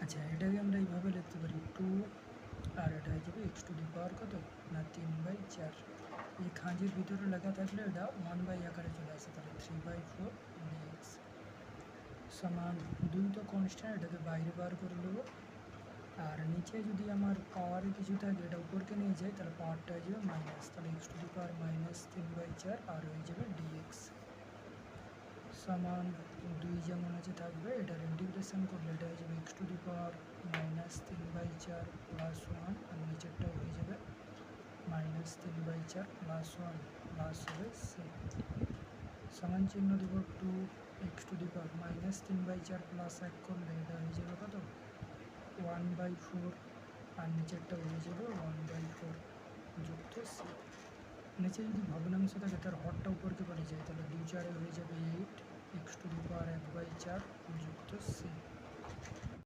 আচ্ছা, এটাকে আমরা এইভাবে লিখতে পারি 2, আর এটা হয়ে যাবে এক্স টু দি পাওয়ার কত না 3/4। এই খাঁজের ভিতরে লেখা থাকলে এটা 1/, আকারে চলে আসে, তাহলে 3/4 ডিএক্স সমান 2 তো কনস্ট্যান্ট, এটাকে বাইরে বার করে নেব। আর নিচে যদি আমার পাওয়ারে কিছু থাকে এটা উপরকে নিয়ে যায়, তাহলে পাওয়ারটা হয়ে যাবে মাইনাস, তাহলে এক্স টু দি পাওয়ার -3/4 আর হয়ে যাবে ডিএক্স সমান 2 যেমন আছে থাকবে, এটার ইন্টিগ্রেশন করলে এটা হয়ে যাবে x to the power -3/4 plus 1, আর নিচেরটাও হয়ে যাবে -3/4 প্লাস 1 প্লাস হবে সি সমান চিহ্ন দেব 2 x to the power -3/4 plus 1 করলে এটা হয়ে যাবে কত 1/4, আর নিচেরটা হয়ে যাবে 1/4 যুক্ত সি। নিচে যদি ভগ্নাংশ থাকে তার হরটা উপরকে পালিয়ে যায়, তাহলে 2 4 হয়ে যাবে 8 এক্স টু দি পাওয়ার 1/4 যুক্ত